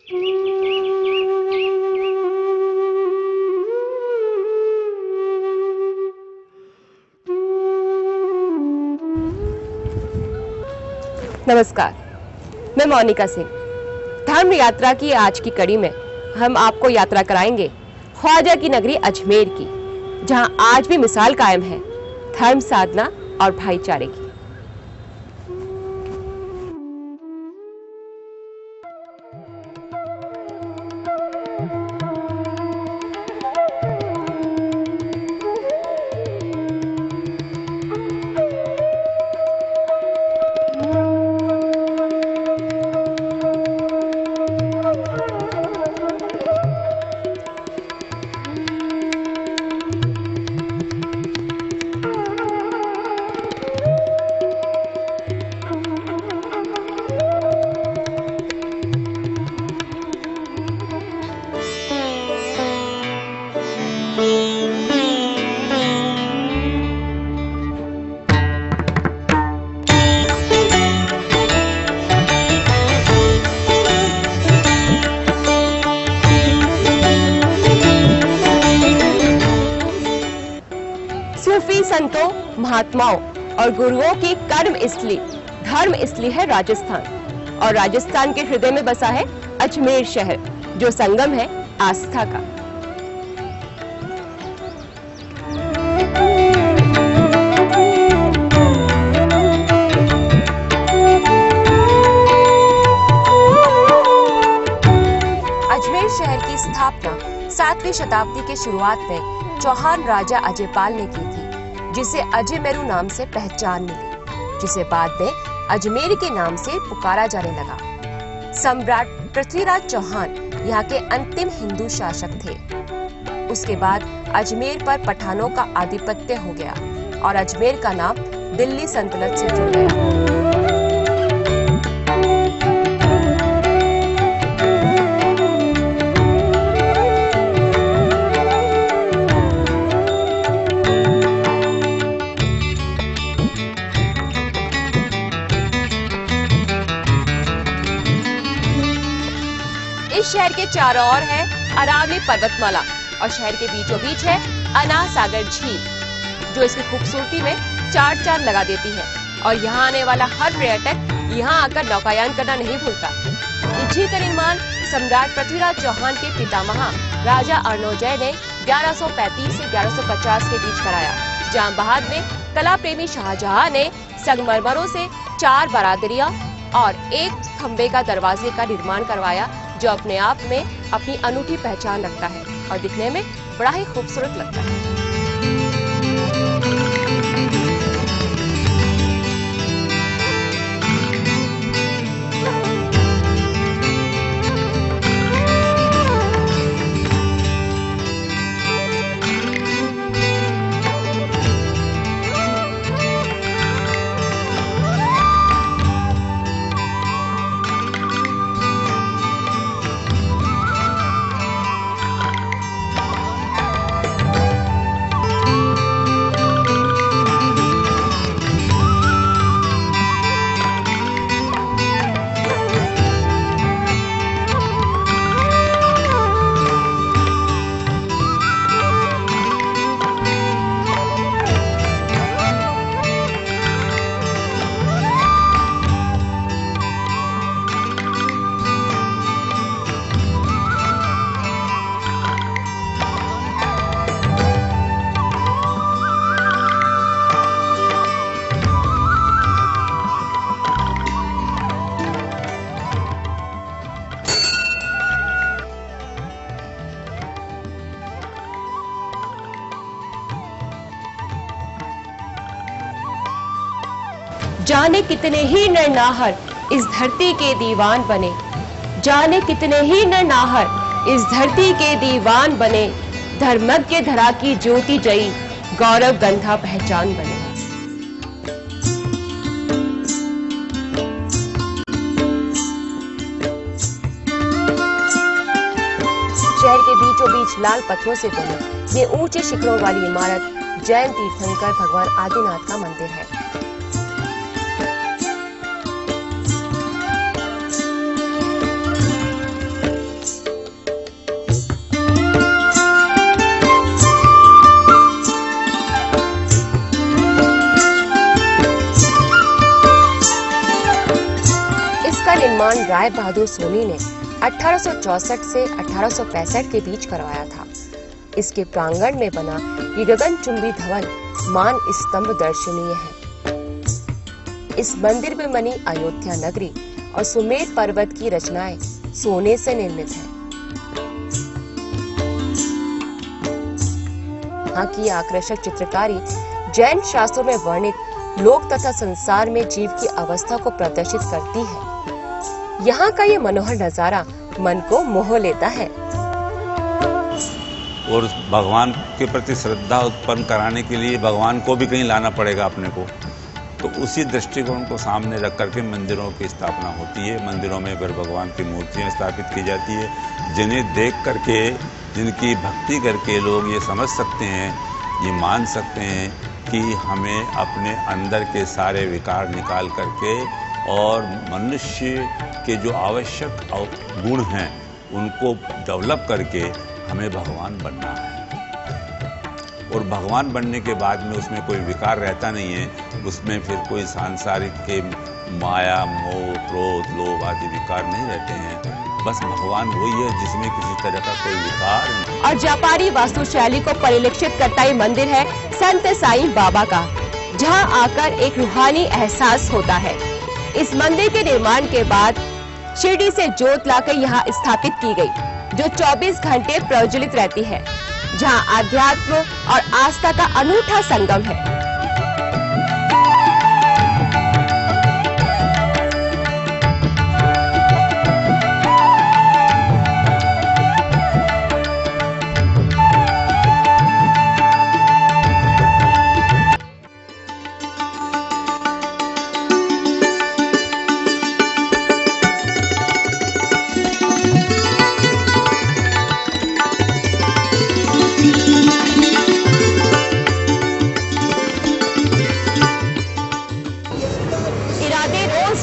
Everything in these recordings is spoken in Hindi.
नमस्कार, मैं मोनिका सिंह। धर्म यात्रा की आज की कड़ी में हम आपको यात्रा कराएंगे ख्वाजा की नगरी अजमेर की, जहां आज भी मिसाल कायम है धर्म साधना और भाईचारे की। सूफी संतों, महात्माओं और गुरुओं की कर्म स्थली, धर्म स्थली है राजस्थान। और राजस्थान के हृदय में बसा है अजमेर शहर, जो संगम है आस्था का। अजमेर शहर की स्थापना 7वीं शताब्दी के शुरुआत में चौहान राजा अजयपाल ने की थी, जिसे अजमेरू नाम से पहचान मिली, जिसे बाद में अजमेर के नाम से पुकारा जाने लगा। सम्राट पृथ्वीराज चौहान यहाँ के अंतिम हिंदू शासक थे। उसके बाद अजमेर पर पठानों का आधिपत्य हो गया और अजमेर का नाम दिल्ली सल्तनत से जुड़ गया। इस शहर के चारों ओर है अरावली पर्वतमाला और शहर के बीचों बीच है अना सागर झील, जो इसकी खूबसूरती में चार चांद लगा देती है। और यहाँ आने वाला हर पर्यटक यहाँ आकर नौकायान करना नहीं भूलता। इस झील का निर्माण सम्राट पृथ्वीराज चौहान के पितामह राजा अर्नोजय ने 1135 से 1150 के बीच कराया, जहाँ बाद में कला प्रेमी शाहजहां ने संगमरमरों से 4 बारादरियां और 1 खंबे का दरवाजे का निर्माण करवाया, जो अपने आप में अपनी अनूठी पहचान रखता है और दिखने में बड़ा ही खूबसूरत लगता है। जाने कितने ही नर नाहर इस धरती के दीवान बने, जाने कितने ही नर नाहर इस धरती के दीवान बने, धर्मज्ञ धरा की ज्योति जई गौरव गंधा पहचान बने। शहर के बीचों बीच लाल पत्थरों से बनी ये ऊंचे शिखरों वाली इमारत जैन तीर्थंकर भगवान आदिनाथ का मंदिर है। राय बहादुर सोनी ने 1864 से 1865 के बीच करवाया था। इसके प्रांगण में बना ये गगनचुंबी धवन मान स्तंभ दर्शनीय है। इस मंदिर में बनी अयोध्या नगरी और सुमेर पर्वत की रचनाएं सोने से निर्मित हैं। यहाँ की आकर्षक चित्रकारी जैन शास्त्रों में वर्णित लोक तथा संसार में जीव की अवस्था को प्रदर्शित करती है। यहाँ का ये मनोहर नजारा मन को मोह लेता है। और भगवान के प्रति श्रद्धा उत्पन्न कराने के लिए भगवान को भी कहीं लाना पड़ेगा अपने को, तो उसी दृष्टिकोण को सामने रख करके मंदिरों की स्थापना होती है। मंदिरों में फिर भगवान की मूर्तियां स्थापित की जाती है, जिन्हें देख करके, जिनकी भक्ति करके लोग ये समझ सकते हैं, ये मान सकते हैं कि हमें अपने अंदर के सारे विकार निकाल करके और मनुष्य के जो आवश्यक गुण हैं उनको डेवलप करके हमें भगवान बनना है। और भगवान बनने के बाद में उसमें कोई विकार रहता नहीं है, उसमें फिर कोई सांसारिक के माया मोह क्रोध लोभ आदि विकार नहीं रहते हैं। बस भगवान वही है जिसमें किसी तरह का कोई विकार नहीं। और जापानी वास्तुशैली को परिलक्षित करता ये मंदिर है संत साईं बाबा का, जहां आकर एक रूहानी एहसास होता है। इस मंदिर के निर्माण के बाद शिरडी से जोत लाकर यहाँ स्थापित की गई, जो 24 घंटे प्रज्वलित रहती है, जहां आध्यात्म और आस्था का अनूठा संगम है।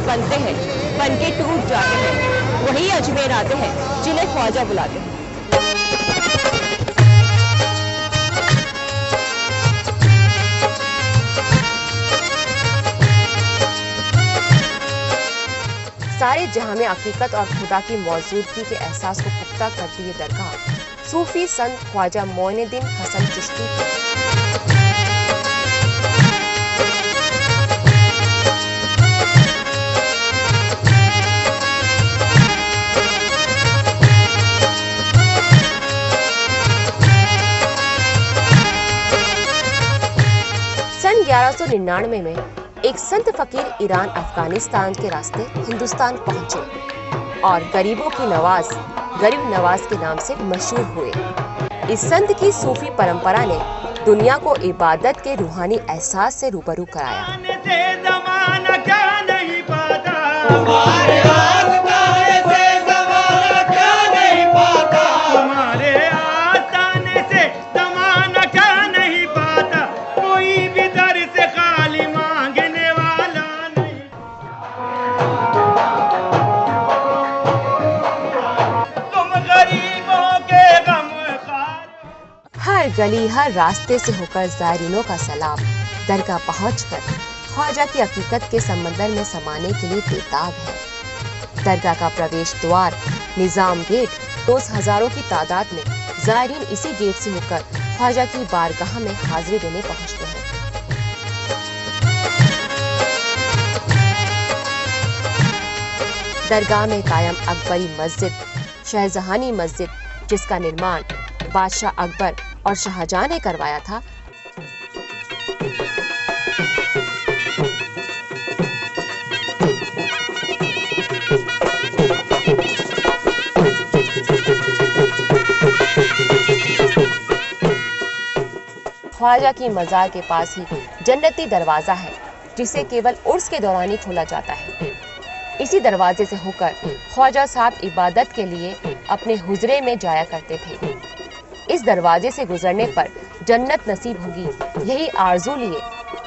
बनते हैं, बनके टूट जाते हैं, वही अजमेर आते हैं जिन्हें ख्वाजा बुलाते हैं। सारे जहां में हकीकत और खुदा की मौजूदगी के एहसास को पुख्ता करती है दरगाह सूफी संत ख्वाजा मोइनुद्दीन हसन चिश्ती की। सन 1199 में एक संत फकीर ईरान अफगानिस्तान के रास्ते हिंदुस्तान पहुंचे और गरीबों की नवाज गरीब नवाज के नाम से मशहूर हुए। इस संत की सूफी परंपरा ने दुनिया को इबादत के रूहानी एहसास से रूबरू कराया। हर गली हर रास्ते से होकर ज़ायरीनों का सलाम दरगाह पहुंचकर ख्वाजा की हकीकत के समंदर में समाने के लिए बेताब है। दरगाह का प्रवेश द्वार निजाम गेट रोज हजारों की तादाद में ज़ायरीन इसी गेट से होकर ख्वाजा की बारगाह में हाजिरी देने पहुंचते हैं। दरगाह में कायम अकबरी मस्जिद शहजहानी मस्जिद, जिसका निर्माण बादशाह अकबर और शाहजहां ने करवाया था, ख्वाजा की मजार के पास ही जन्नती दरवाजा है, जिसे केवल उर्स के दौरान ही खोला जाता है। इसी दरवाजे से होकर ख्वाजा साहब इबादत के लिए अपने हुजरे में जाया करते थे। इस दरवाजे से गुजरने पर जन्नत नसीब होगी, यही आरजू लिए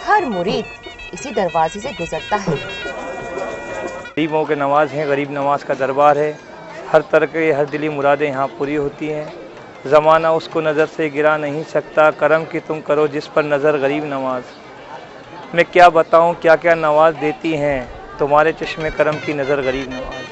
हर मुरीद इसी दरवाजे से गुजरता है। गरीबों के नवाज हैं, गरीब नवाज का दरबार है। हर तरह के हर दिली मुरादें यहाँ पूरी होती हैं। ज़माना उसको नज़र से गिरा नहीं सकता, करम की तुम करो जिस पर नज़र गरीब नवाज। मैं क्या बताऊँ क्या क्या नवाज देती हैं तुम्हारे चश्मे करम की नज़र गरीब नवाज।